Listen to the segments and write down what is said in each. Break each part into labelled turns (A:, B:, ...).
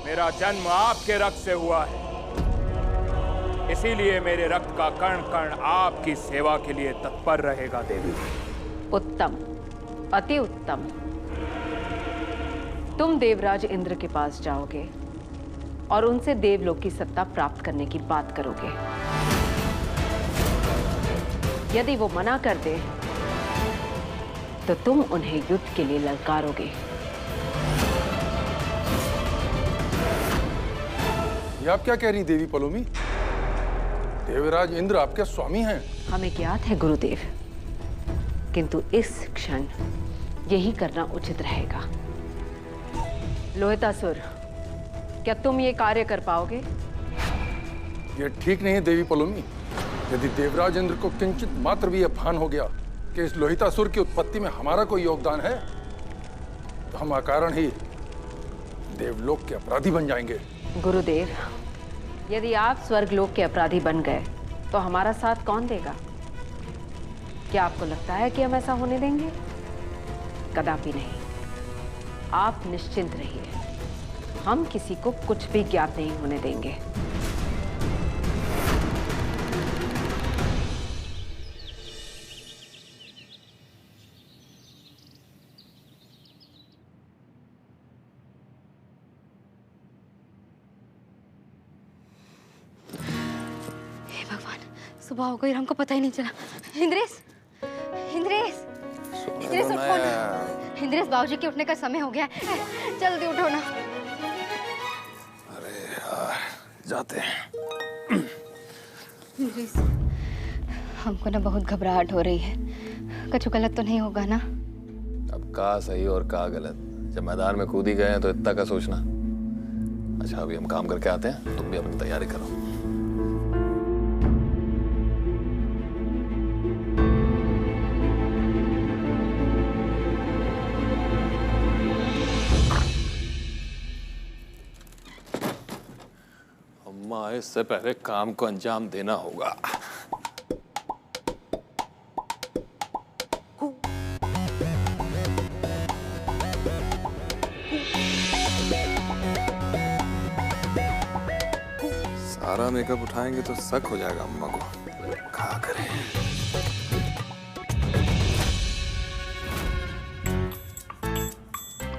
A: मेरा जन्म आपके रक्त से हुआ है, इसीलिए मेरे रक्त का कण कण आपकी सेवा के लिए तत्पर रहेगा देवी।
B: उत्तम, अति उत्तम। तुम देवराज इंद्र के पास जाओगे और उनसे देवलोक की सत्ता प्राप्त करने की बात करोगे। यदि वो मना कर दे तो तुम उन्हें युद्ध के लिए ललकारोगे।
C: ये आप क्या कह रही देवी पलोमी? देवराज इंद्र आपके स्वामी हैं।
B: हमें ज्ञात है गुरुदेव, किंतु इस क्षण यही करना उचित रहेगा। लोहितासुर, क्या तुम ये कार्य कर पाओगे?
C: ये ठीक नहीं है देवी पलोमी। यदि देवराज इंद्र को किंचित मात्र भी यह भान हो गया कि इस लोहितासुर की उत्पत्ति में हमारा कोई योगदान है, तो हम अकारण ही देवलोक के अपराधी बन जाएंगे।
B: गुरुदेव, यदि आप स्वर्गलोक के अपराधी बन गए तो हमारा साथ कौन देगा? क्या आपको लगता है कि हम ऐसा होने देंगे? कदापि नहीं। आप निश्चिंत रहिए, हम किसी को कुछ भी ज्ञात नहीं होने देंगे।
D: सुबह हो गई, हमको पता ही नहीं चला। इंद्रेश, इंद्रेश, इंद्रेश उठो ना। इंद्रेश, बाबूजी के उठने का समय हो गया है, जल्दी उठो ना।
C: अरे यार, जाते हैं।
D: इंद्रेश, हमको ना बहुत घबराहट हो रही है। कुछ गलत तो नहीं होगा ना?
E: अब का सही और का गलत, जब मैदान में कूद ही गए हैं तो इतना का सोचना। अच्छा, अभी हम काम करके आते हैं, तुम भी अपनी तैयारी करो। इससे पहले काम को अंजाम देना होगा। सारा मेकअप उठाएंगे तो शक हो जाएगा अम्मा को। क्या करें?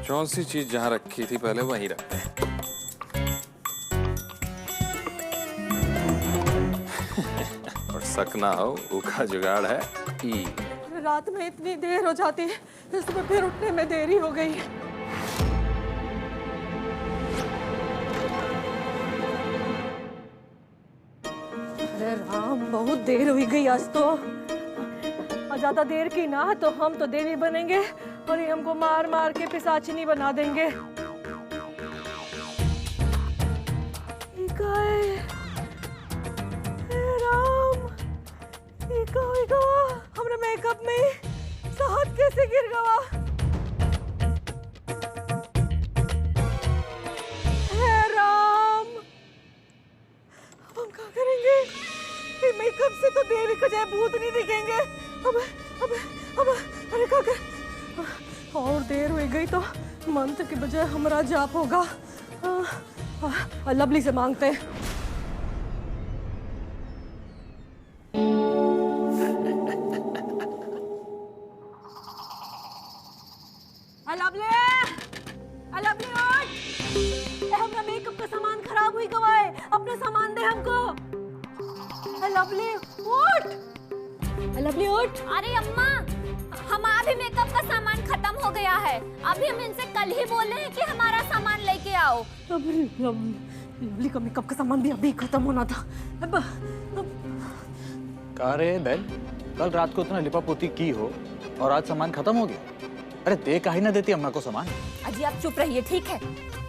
E: कौन सी चीज जहां रखी थी पहले वहीं रखते हैं। शक ना हो, उसका जुगाड़ है।
F: रात में इतनी देर हो जाती है, सुबह फिर उठने में देरी हो गई। अरे राम, बहुत देर हो गई आज तो। ज्यादा देर की ना तो हम तो देवी बनेंगे और ये हमको मार मार के पिशाचिनी बना देंगे। हमरा मेकअप में हाथ कैसे गिर गया? हे राम, अब हम क्या करेंगे? ये मेकअप से तो देवी को जाए भूत नहीं दिखेंगे। अब अरे क्या कर? और देर हो गई तो मंत्र के बजाय हमारा जाप होगा। लवली से मांगते हैं। हमारा मेकअप का सामान खराब हुई गवा है, अपना सामान दे हमको। लवली उठ, लवली उठ।
G: अरे अम्मा, हमारा भी मेकअप का सामान खत्म हो गया है। अभी हम इनसे कल ही बोले हैं कि हमारा सामान लेके आओ।
F: लवली का मेकअप का सामान भी अभी खत्म होना था।
H: कहा रे बहन, कल रात को इतना लिपापोती की हो और आज सामान खत्म हो गया? अरे दे काहे ना देती अम्मा को सामान?
G: अजी आप चुप रहिए, ठीक है?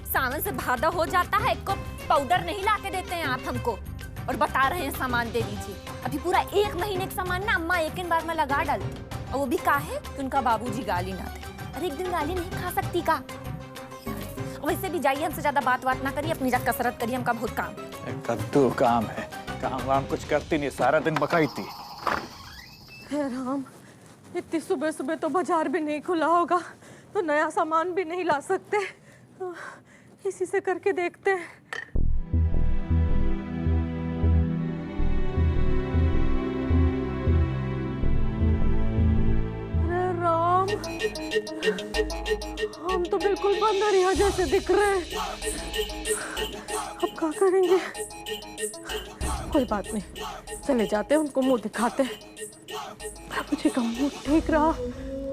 G: सावन से भादा हो जाता है, को पाउडर नहीं लाके देते हैं आप हमको और बता रहे हैं सामान दे दीजिए। अभी पूरा 1 महीने का सामान ना अम्मा एक बार में लगा डाल, और वो भी का है कि उनका बाबूजी गाली ना दे। अरे एक दिन गाली नहीं खा सकती का? वैसे भी जाइए, हमसे ज्यादा बात ना करिए, अपनी जात कसरत करिए, हमका बहुत काम।
H: कद्दू काम है, काम वाम कुछ करती नहीं, सारा दिन बकाईती।
F: राम, इतनी सुबह सुबह तो बाजार भी नहीं खुला होगा, तो नया सामान भी नहीं ला सकते। इसी से करके देखते हैं। अरे राम, हम तो बिल्कुल बंदरिया जैसे दिख रहे हैं। अब क्या करेंगे? कोई बात नहीं, चले जाते हैं, उनको मुंह दिखाते हैं। मुझे का मुंह ठीक रहा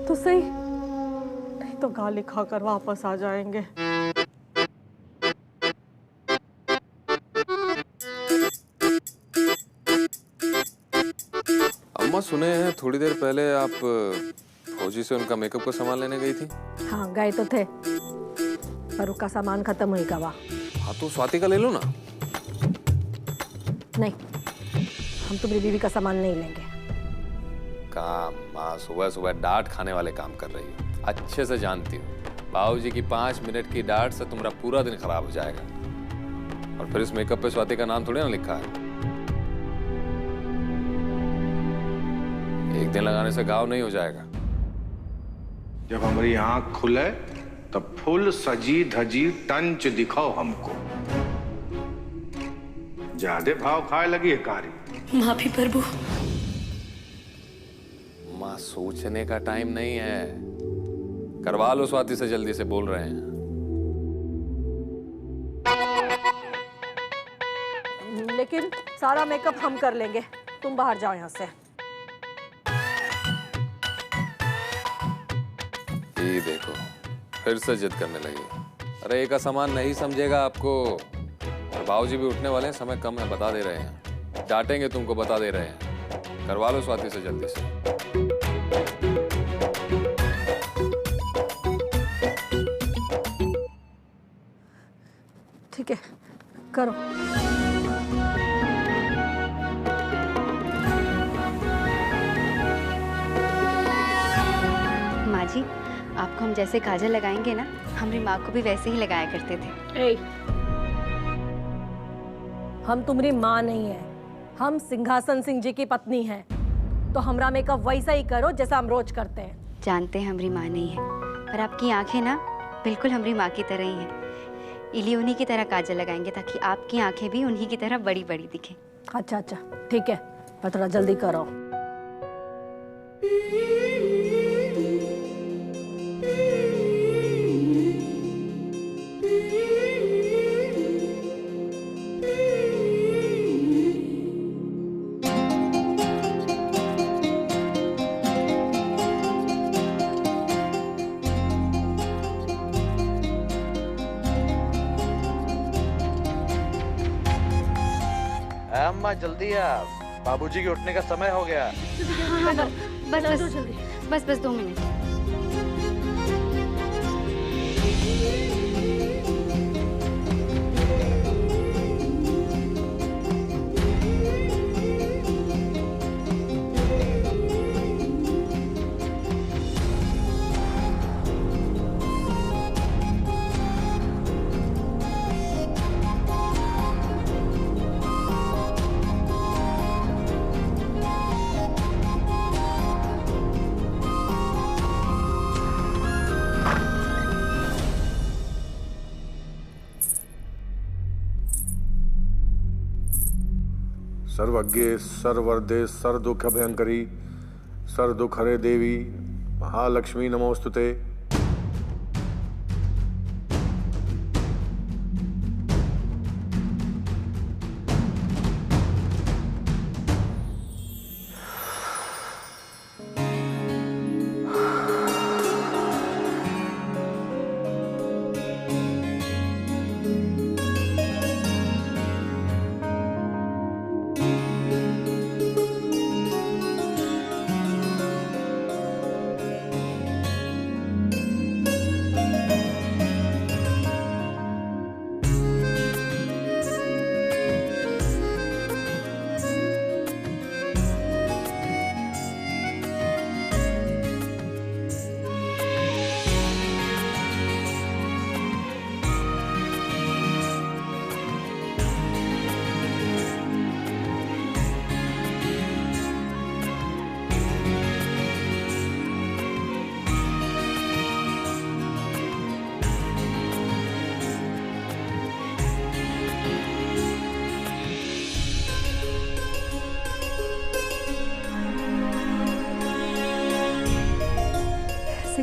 F: तो सही, नहीं तो गाली खाकर वापस आ जाएंगे।
E: अम्मा, सुने हैं थोड़ी देर पहले आप फौजी से उनका मेकअप का सामान लेने गई थी।
F: हाँ, गए तो थे, पर उसका सामान खत्म हुई गवा।
E: हाँ तो स्वाति का ले लो ना।
F: नहीं, हम तुम्हारी बीवी का सामान नहीं लेंगे।
E: काम माँ सुबह सुबह डांट खाने वाले काम कर रही हो, अच्छे से जानती हो। बाबूजी की 5 मिनट की डांट से तुम्हारा पूरा दिन खराब हो जाएगा। और फिर इस मेकअप पे स्वाति का नाम थोड़ी ना लिखा है। एक दिन लगाने से घाव नहीं हो जाएगा।
I: जब हमारी आंख खुले तब फुल सजी धजी टंच दिखाओ हमको। ज्यादा भाव खाए लगी है कारी।
F: माफी प्रभु।
E: माँ, सोचने का टाइम नहीं है, करवा लो स्वाति से, जल्दी से बोल रहे हैं।
F: लेकिन सारा मेकअप हम कर लेंगे, तुम बाहर जाओ यहाँ से।
E: ये देखो, फिर से जिद करने लगी। अरे एक का सामान नहीं समझेगा आपको। और बाबूजी भी उठने वाले हैं, समय कम है, बता दे रहे हैं। डांटेंगे तुमको, बता दे रहे हैं। करवा लो स्वाति से जल्दी से।
F: ठीक है, करो।
D: माँ जी, आपको हम जैसे काजल लगाएंगे ना, हमारी माँ को भी वैसे ही लगाया करते थे।
F: हम तुम्हारी माँ नहीं है, हम सिंहासन सिंह जी की पत्नी हैं। तो हमरा मेकअप वैसा ही करो जैसा हम रोज करते हैं।
D: जानते हैं हमारी माँ नहीं है, पर आपकी आंखें ना बिल्कुल हमारी माँ की तरह ही हैं। इली उन्हीं की तरह काजल लगाएंगे ताकि आपकी आंखें भी उन्हीं की तरह बड़ी बड़ी दिखें।
F: अच्छा अच्छा, ठीक है, पर थोड़ा जल्दी करो।
H: अम्मा जल्दी आ, बाबूजी के उठने का समय हो गया।
D: हाँ, बस 2 मिनट।
I: सर्वज्ञे सर्ववर्दे सर्वदुख भयंकरी सर्वदुख हरे देवी महालक्ष्मी नमोस्तुते।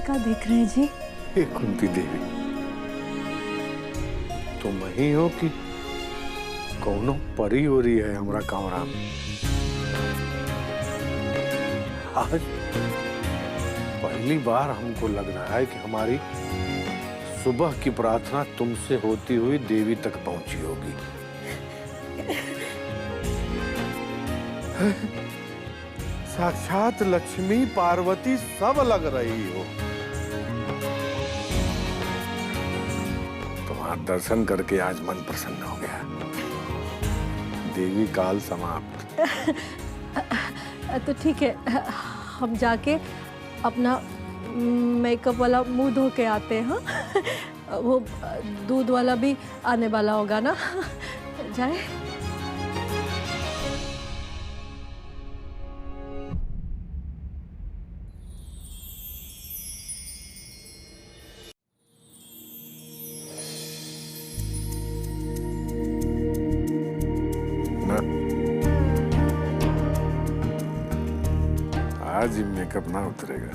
F: क्या देख रहे हैं जी?
I: हे कुंती देवी, तुम ही हो कि कौनो परी हो रही है हमारा कमरा में? आज पहली बार हमको लग रहा है कि हमारी सुबह की प्रार्थना तुमसे होती हुई देवी तक पहुंची होगी। साक्षात लक्ष्मी पार्वती सब लग रही हो। तुम्हारा दर्शन करके आज मन प्रसन्न हो गया। देवी काल समाप्त।
F: तो ठीक है, हम जाके अपना मेकअप वाला मुंह धो के आते हैं। हाँ, वो दूध वाला भी आने वाला होगा ना। जाए।
I: आज ही मेकअप ना उतरेगा।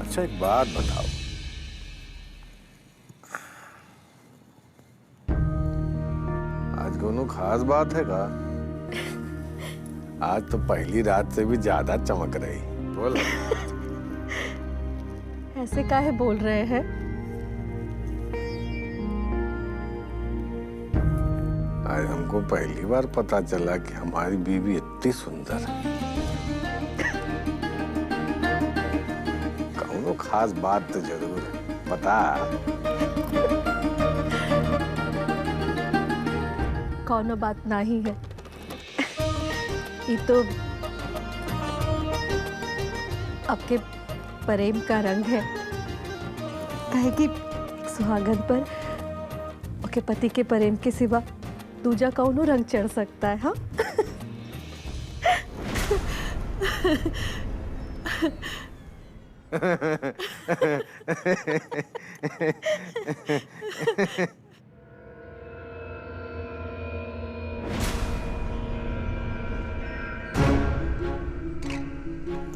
I: अच्छा एक बात बताओ, आज कोनो खास बात है का? आज तो पहली रात से भी ज्यादा चमक रही। बोल।
F: ऐसे काहे बोल रहे हैं?
I: आज हमको पहली बार पता चला कि हमारी बीवी इतनी सुंदर है। कौनो खास बात तो जरूर है, बता।
F: कौनो बात नहीं है। ये तो आपके प्रेम का रंग है। कहे कि सुहागन पर आपके पति के प्रेम के सिवा दूजा कौनो रंग चढ़ सकता है? हाँ।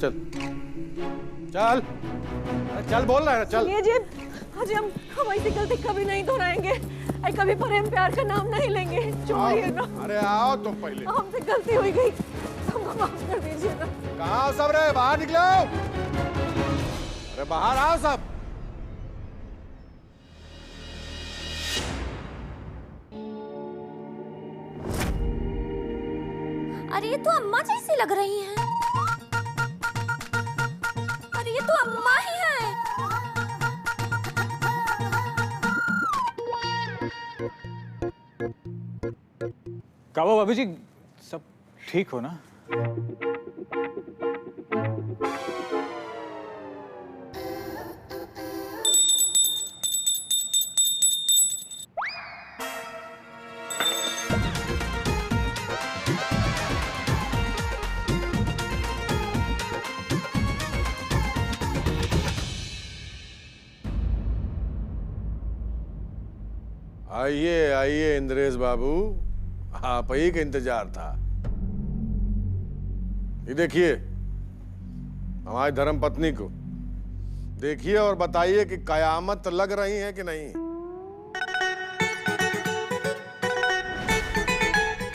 I: चल चल चल, बोल रहा है ना, चल।
F: ये जी, आज हम ऐसी गलती कभी नहीं दोहराएंगे। कभी प्रेम प्यार का नाम नहीं लेंगे। छोड़िए ना।
I: अरे आओ तुम पहले।
F: हमसे गलती हो गई, हमको माफ कर दीजिए ना।
I: कहाँ सब रहे? बाहर निकलो। अरे बाहर आओ सब।
G: अरे ये तो अम्मा जैसी लग रही हैं। अरे ये तो अम्मा ही है।
H: काबा भाभी जी, सब ठीक हो ना?
I: आइए आइए इंद्रेश बाबू, आप ही का इंतजार था। ये देखिए हमारी धर्म पत्नी को देखिए और बताइए कि कयामत लग रही है कि नहीं।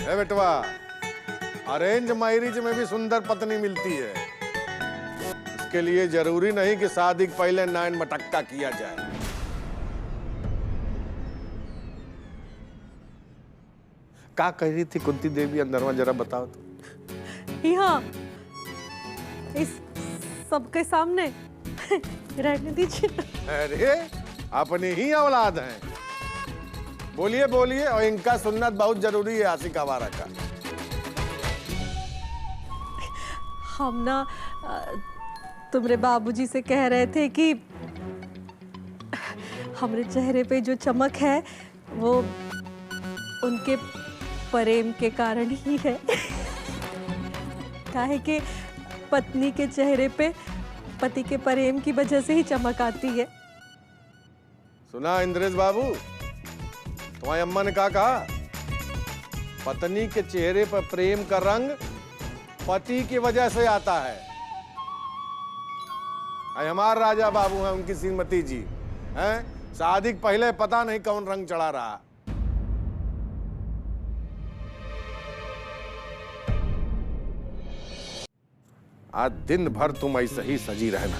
I: है बेटवा, अरेंज मैरिज में भी सुंदर पत्नी मिलती है। इसके लिए जरूरी नहीं कि शादी के पहले नाइन मटक्का किया जाए। क्या कह रही थी कुंती देवी अंदरवा, जरा बताओ तो।
F: यहाँ इस सबके सामने रहने दीजिए।
I: अरे अपनी ही औलाद हैं। बोलिए बोलिए, और इनका सुन्नत बहुत जरूरी है आशिक आवारा का।
F: हम ना तुम्हारे बाबूजी से कह रहे थे कि हमारे चेहरे पे जो चमक है वो उनके प्रेम के कारण ही है। काहे कि पत्नी के चेहरे पे पति के प्रेम की वजह से ही चमक आती है।
I: सुना इंद्रेश बाबू, तुम्हारी अम्मा ने क्या कहा? पत्नी के चेहरे पर प्रेम का रंग पति की वजह से आता है। हमारे राजा बाबू हैं, उनकी श्रीमती जी हैं, शादी के पहले पता नहीं कौन रंग चढ़ा रहा। आज दिन भर तुम ऐसे ही सजी रहना।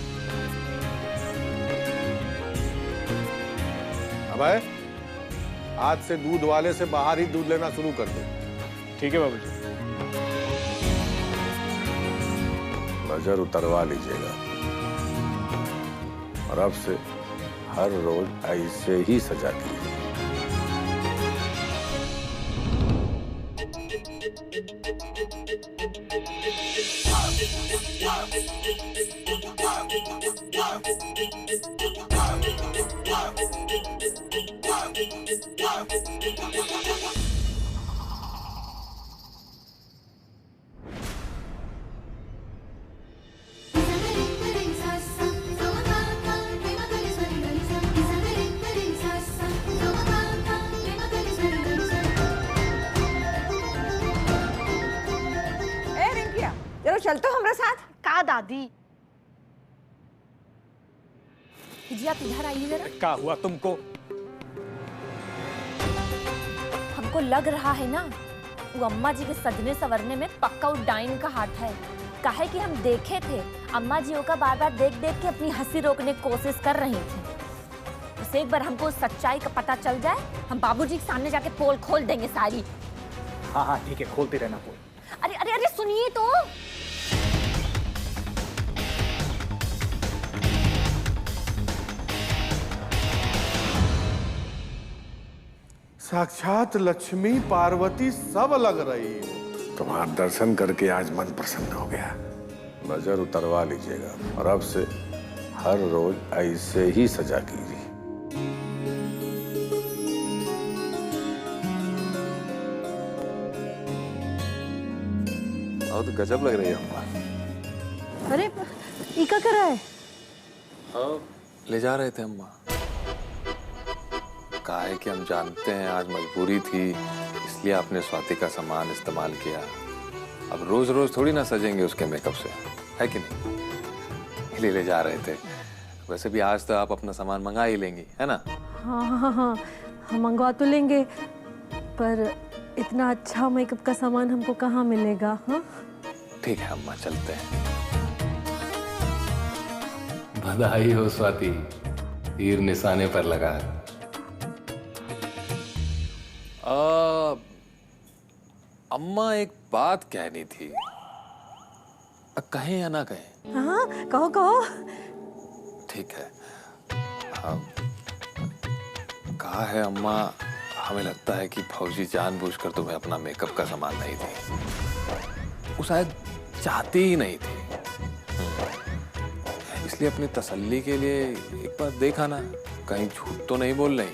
I: अबे आज से दूध वाले से बाहर ही दूध लेना शुरू कर दे।
H: ठीक है बाबूजी।
I: नजर उतरवा लीजिएगा और अब से हर रोज ऐसे ही सजा कीजिए।
F: चलतो हमारे साथ।
J: का दादी?
G: जी आप इधर आइए जरा।
H: क्या हुआ तुमको?
G: हमको लग रहा है ना वो अम्मा जी के सजने संवरने में पक्का उस डाइन का हाथ है। काहे कि हम देखे थे अम्मा जी का बार बार देख देख के अपनी हंसी रोकने की कोशिश कर रही थी। बस एक बार हमको सच्चाई का पता चल जाए, हम बाबूजी के सामने जाके पोल खोल देंगे सारी।
H: हाँ हाँ ठीक है, खोलते रहना पोल।
G: अरे अरे अरे सुनिए तो।
I: साक्षात लक्ष्मी पार्वती सब लग रही। तुम्हारा दर्शन करके आज मन प्रसन्न हो गया। नजर उतरवा लीजिएगा और अब से हर रोज ऐसे ही सजा कीजिए।
E: और तो गजब लग रही है अम्मा।
F: अरे इका कर रहा है?
E: हाँ ले जा रहे थे अम्मा। कहा है कि हम जानते हैं आज मजबूरी थी इसलिए आपने स्वाति का सामान इस्तेमाल किया। अब रोज रोज थोड़ी ना सजेंगे उसके मेकअप से, है कि नहीं? ले जा रहे थे। वैसे भी आज तो आप अपना सामान मंगा ही लेंगी, है ना?
F: हाँ हाँ हाँ हम मंगवा तो लेंगे, पर इतना अच्छा मेकअप का सामान हमको कहाँ मिलेगा? हाँ
E: ठीक है अम्मा, चलते हैं। बधाई हो स्वाति, तीर निशाने पर लगा। अम्मा एक बात कहनी थी, कहें या ना कहें?
F: हाँ कहो कहो।
E: ठीक है। हाँ कहा है अम्मा, हमें लगता है कि फौजी जानबूझकर तुम्हें अपना मेकअप का सामान नहीं दी। वो शायद चाहती ही नहीं थी, इसलिए अपनी तसल्ली के लिए एक बार देखा ना, कहीं झूठ तो नहीं बोल रही।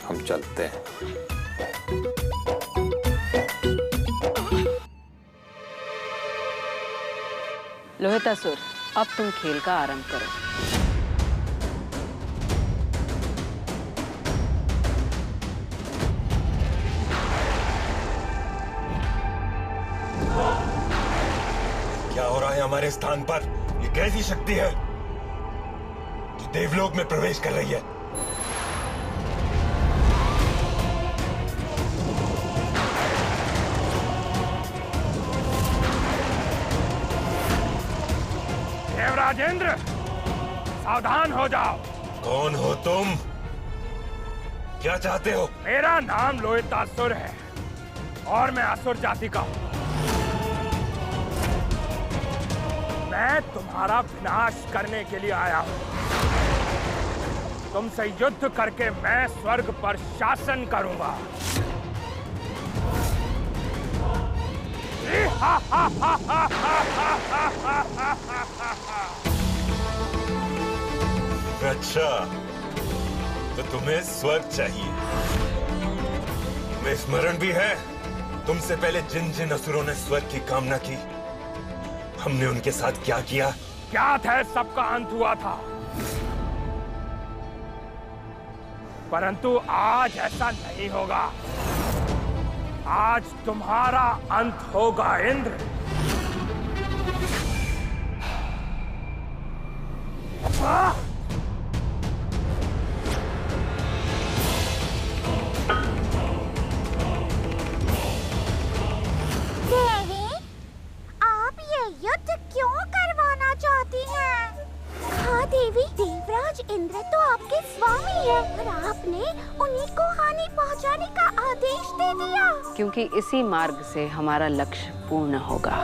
E: हम चलते हैं।
B: लोहितासुर, अब तुम खेल का आरंभ करो।
K: क्या हो रहा है हमारे स्थान पर? ये कैसी शक्ति है जो देवलोक में प्रवेश कर रही है?
A: देवराजेंद्र, सावधान हो जाओ।
K: कौन हो तुम? क्या चाहते हो?
A: मेरा नाम लोहितासुर है और मैं असुर जाति का हूं। मैं तुम्हारा विनाश करने के लिए आया हूं। तुमसे युद्ध करके मैं स्वर्ग पर शासन करूंगा।
K: अच्छा, तो तुम्हें स्वर्ग चाहिए। तुम्हें स्मरण भी है तुमसे पहले जिन जिन असुरों ने स्वर्ग की कामना की, हमने उनके साथ क्या किया?
A: क्या था, सबका अंत हुआ था। परंतु आज ऐसा नहीं होगा। आज तुम्हारा अंत होगा इंद्र।
J: देवी, आप ये युद्ध क्यों करवाना चाहती हैं? हाँ देवी, देवराज इंद्र तो आपके स्वामी है और आपने उन्हीं को हानि पहुंचाने का आदेश दे दिया।
B: क्योंकि इसी मार्ग से हमारा लक्ष्य पूर्ण होगा।